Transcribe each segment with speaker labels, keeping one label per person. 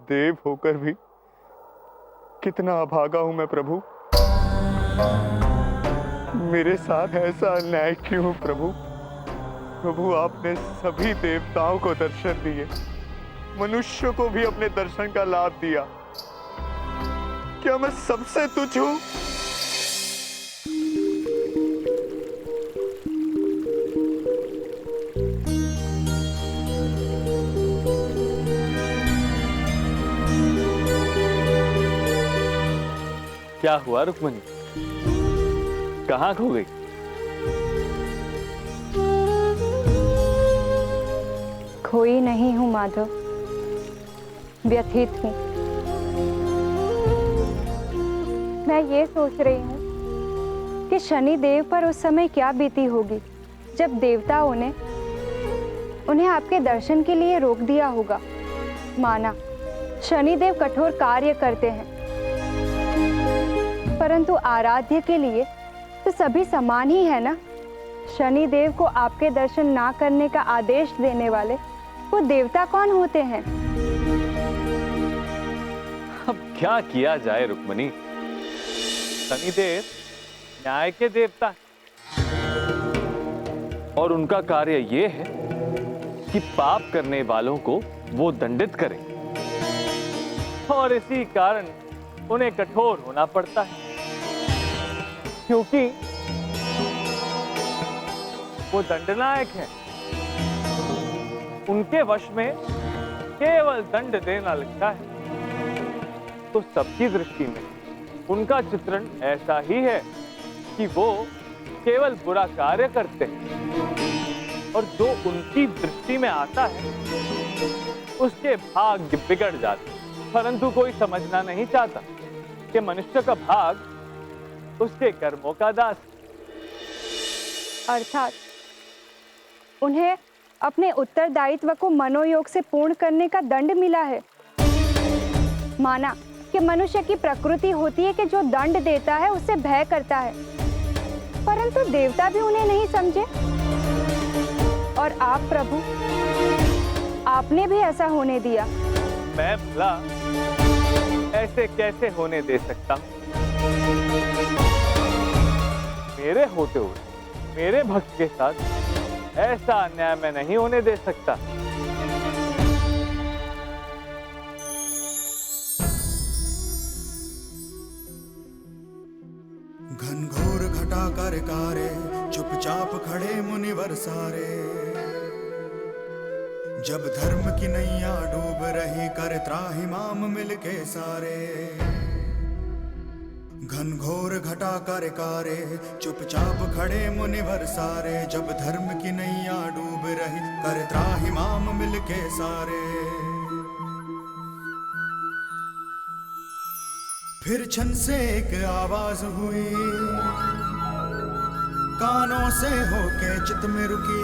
Speaker 1: देव होकर भी कितना अभागा हूं मैं प्रभु। मेरे साथ ऐसा अन्याय क्यों प्रभु? प्रभु आपने सभी देवताओं को दर्शन दिए, मनुष्य को भी अपने दर्शन का लाभ दिया। क्या मैं सबसे तुच्छ हूं?
Speaker 2: क्या हुआ रुक्मणी? कहाँ खो गई?
Speaker 3: खोई नहीं हूं माधव, व्यथित हूं। मैं ये सोच रही हूं कि शनि देव पर उस समय क्या बीती होगी जब देवताओं ने उन्हें आपके दर्शन के लिए रोक दिया होगा। माना शनि देव कठोर कार्य करते हैं, परंतु आराध्य के लिए तो सभी समान ही है ना। शनि देव को आपके दर्शन ना करने का आदेश देने वाले वो देवता कौन होते हैं?
Speaker 2: अब क्या किया जाए रुक्मणी? शनिदेव न्याय के देवता हैं और उनका कार्य ये है कि पाप करने वालों को वो दंडित करें, और इसी कारण उन्हें कठोर होना पड़ता है, क्योंकि वो दंडनायक हैं। उनके वश में केवल दंड देना लिखा है। तो सबकी दृष्टि में उनका चित्रण ऐसा ही है कि वो केवल बुरा कार्य करते हैं, और जो उनकी दृष्टि में आता है उसके भाग्य बिगड़ जाते हैं। परंतु कोई समझना नहीं चाहता कि मनुष्य का भाग उसके कर्मों का दास।
Speaker 3: अर्थात उन्हें अपने उत्तरदायित्व को मनोयोग से पूर्ण करने का दंड मिला है। माना कि मनुष्य की प्रकृति होती है कि जो दंड देता है उससे भय करता है, परंतु देवता भी उन्हें नहीं समझे। और आप प्रभु, आपने भी ऐसा होने दिया।
Speaker 2: मैं भला ऐसे कैसे होने दे सकता हूं? मेरे होते हुए मेरे भक्त के साथ ऐसा अन्याय मैं नहीं होने दे सकता।
Speaker 4: घनघोर घटा कर कारे, चुपचाप खड़े मुनिवर सारे। जब धर्म की नैया डूब रही, कर त्राहिमाम मिलके सारे। घनघोर घटा कर कारे, चुपचाप खड़े मुनिवर सारे। जब धर्म की नैया डूब रही, कर त्राहिमाम मिलके सारे। फिर छन से एक आवाज हुई, कानों से होके चित में रुकी।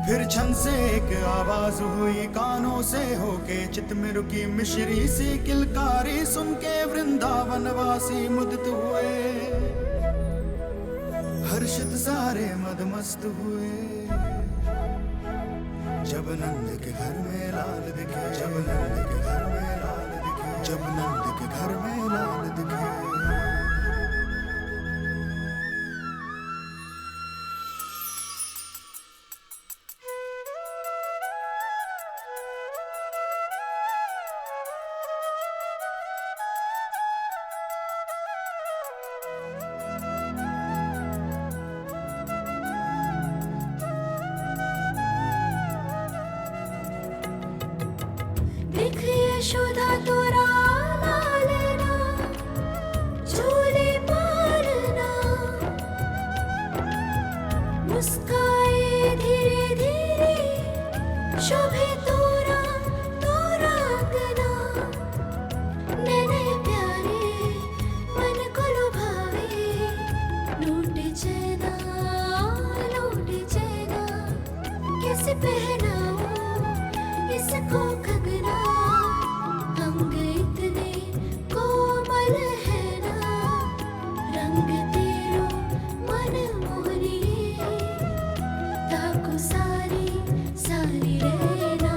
Speaker 4: फिर छन से एक आवाज हुई, कानों से होके चित में रुकी। मिश्री सी किलकारी सुन के वृंदावनवासी मुदित हुए। हर्षित सारे मदमस्त हुए। जब नंद के घर में लाल दिखे, जब नंद के घर में लाल दिखे, जब नंद के घर में लाल दिखे।
Speaker 5: यशोदा तोरा लालना, झूले पालना। मुस्काए धीरे धीरे, शोभे तोरा तोरा अंगना। नैने प्यारे मन को लुभावे, लूट चैना कैसे पहनाऊं इसको कंगना। अंग इतने कोमल है ना, रंग तेरो मन मोहनी। ताको सारी सारी रहना।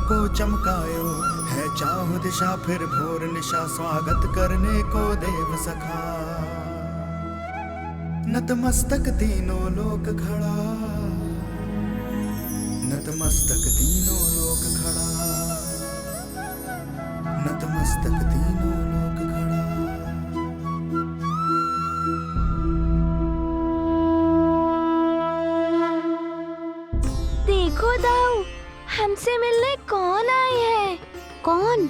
Speaker 4: को चमकायो, है चाहु दिशा फिर भोर निशा, स्वागत करने को देव सखा। नतमस्तक तीनों लोक खड़ा, नतमस्तक तीनों लोक खड़ा, नतमस्तक तीनों लोक खड़ा।
Speaker 5: देखो दाऊ, हमसे मिलने कौन आए हैं? कौन?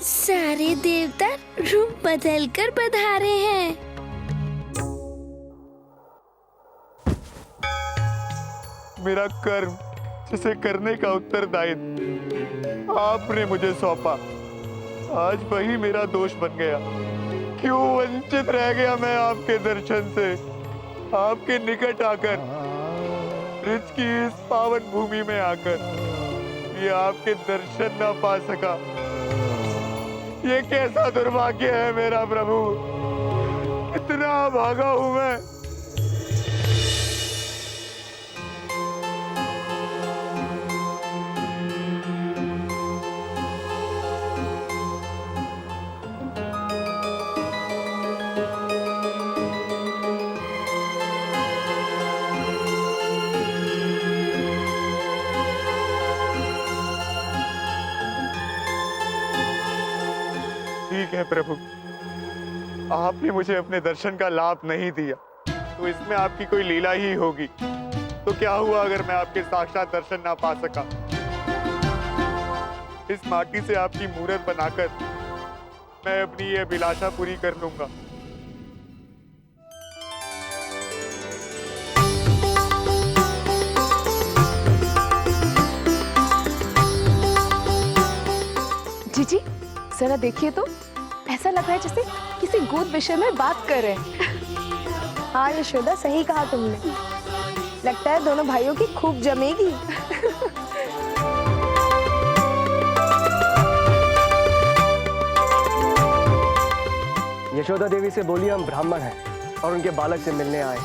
Speaker 5: सारे देवता रूप बदल कर पधारे हैं।
Speaker 1: मेरा कर्म, जिसे करने का उत्तरदायित्व आपने मुझे सौंपा, आज वही मेरा दोष बन गया। क्यों वंचित रह गया मैं आपके दर्शन से? आपके निकट आकर, ब्रज की इस पावन भूमि में आकर ये आपके दर्शन ना पा सका। ये कैसा दुर्भाग्य है मेरा प्रभु। इतना भागा हूं मैं। ठीक है प्रभु, आपने मुझे अपने दर्शन का लाभ नहीं दिया, तो इसमें आपकी कोई लीला ही होगी। तो क्या हुआ अगर मैं आपके साक्षात दर्शन ना पा सका? इस माटी से आपकी मूर्त बनाकर मैं अपनी ये अभिलाषा पूरी कर लूंगा।
Speaker 6: जीजी, जरा देखिए तो, ऐसा लग रहा है जैसे किसी गोद विषय में बात कर रहे हैं।
Speaker 3: हाँ यशोदा, सही कहा तुमने। लगता है दोनों भाइयों की खूब जमेगी।
Speaker 7: यशोदा देवी से बोलिए हम ब्राह्मण हैं और उनके बालक से मिलने आए।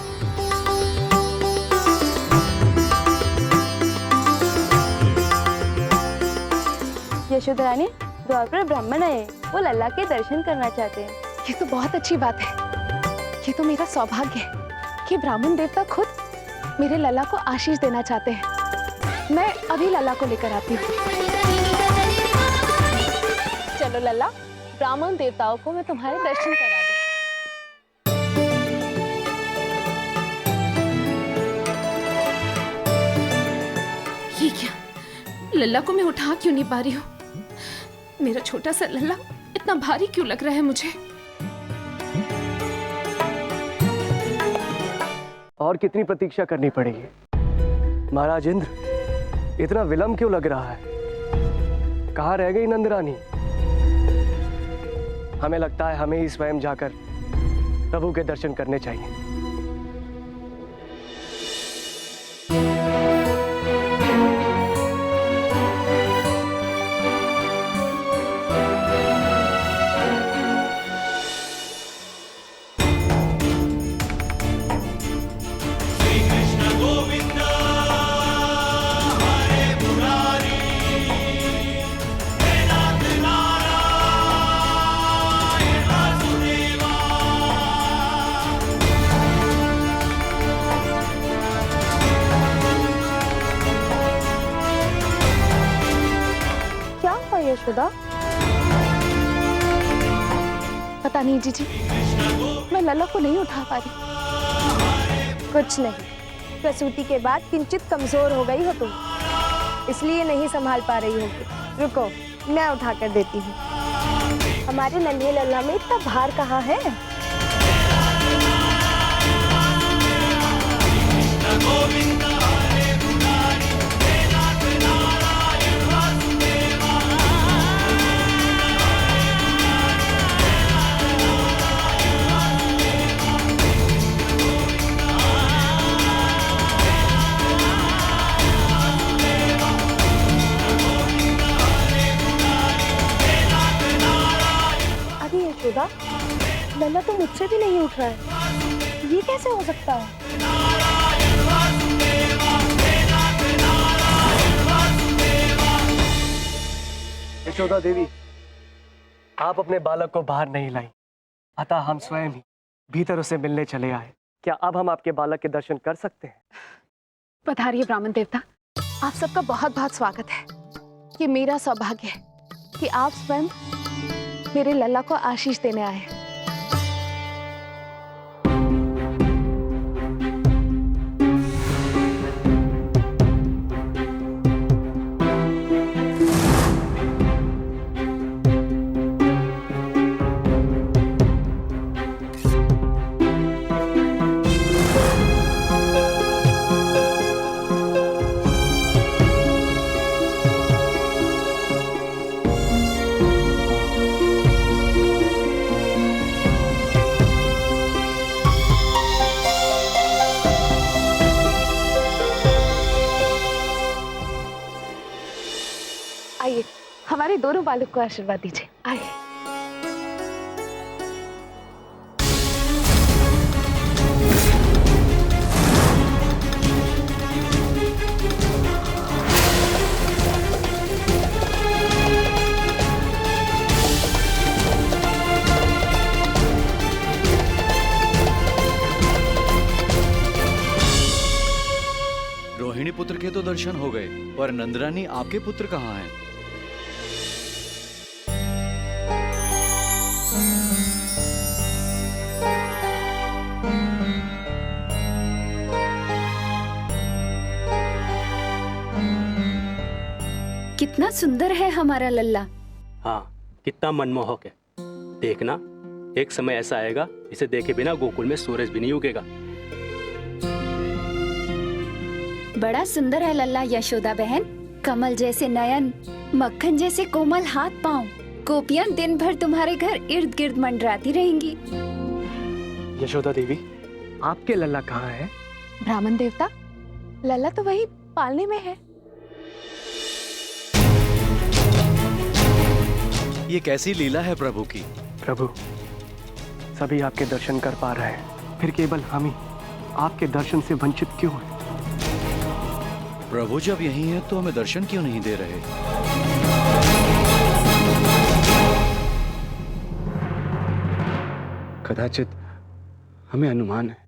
Speaker 3: यशोदा रानी, द्वार पर ब्राह्मण आए, वो लल्ला के दर्शन करना चाहते हैं।
Speaker 6: ये तो बहुत अच्छी बात है। ये तो मेरा सौभाग्य है कि ब्राह्मण देवता खुद मेरे लल्ला को आशीष देना चाहते हैं। मैं अभी लल्ला को लेकर आती हूँ। चलो लल्ला, ब्राह्मण देवताओं को मैं तुम्हारे दर्शन करा दूँ। ये क्या, लल्ला को मैं उठा क्यों नहीं पा रही हूँ? मेरा छोटा सा लल्ला इतना भारी क्यों लग रहा है मुझे?
Speaker 7: और कितनी प्रतीक्षा करनी पड़ेगी? महाराज इंद्र, इतना विलंब क्यों लग रहा है? कहाँ रह गई नंदरानी? हमें लगता है हमें ही स्वयं जाकर प्रभु के दर्शन करने चाहिए।
Speaker 3: यशोदा,
Speaker 6: पता नहीं जीजी, मैं लल्ला को नहीं उठा पा रही।
Speaker 3: कुछ नहीं, प्रसूति के बाद किंचित कमजोर हो गई हो तुम, इसलिए नहीं संभाल पा रही होगी। रुको, मैं उठा कर देती हूँ। हमारे नन्हे लल्ला में इतना भार कहाँ है? यशोदा, लल्ला तो मुझसे भी नहीं उठ रहा है। ये कैसे हो सकता है?
Speaker 7: यशोदा देवी, आप अपने बालक को बाहर नहीं लाई, अतः हम स्वयं ही भीतर उसे मिलने चले आए। क्या अब हम आपके बालक के दर्शन कर सकते हैं?
Speaker 6: पधारिए ब्राह्मण देवता, आप सबका बहुत बहुत स्वागत है। ये मेरा सौभाग्य है कि आप स्वयं मेरे लल्ला को आशीष देने आए हैं। आइए, हमारे दोनों बालक को आशीर्वाद दीजिए। आइए।
Speaker 8: रोहिणी पुत्र के तो दर्शन हो गए, पर नंदरानी आपके पुत्र कहाँ हैं?
Speaker 5: कितना सुंदर है हमारा लल्ला।
Speaker 9: हाँ, कितना मनमोहक है। देखना, एक समय ऐसा आएगा इसे देखे बिना गोकुल में सूरज भी नहीं उगेगा।
Speaker 5: बड़ा सुंदर है लल्ला यशोदा बहन। कमल जैसे नयन, मक्खन जैसे कोमल हाथ पांव। गोपियां दिन भर तुम्हारे घर इर्द गिर्द मंडराती रहेंगी।
Speaker 7: यशोदा देवी, आपके लल्ला कहाँ है?
Speaker 6: ब्राह्मण देवता, लल्ला तो वही पालने में है।
Speaker 8: ये कैसी लीला है प्रभु की?
Speaker 7: प्रभु, सभी आपके दर्शन कर पा रहे हैं, फिर केवल हम ही आपके दर्शन से वंचित क्यों हैं?
Speaker 8: प्रभु जब यही है तो हमें दर्शन क्यों नहीं दे रहे?
Speaker 9: कदाचित हमें अनुमान है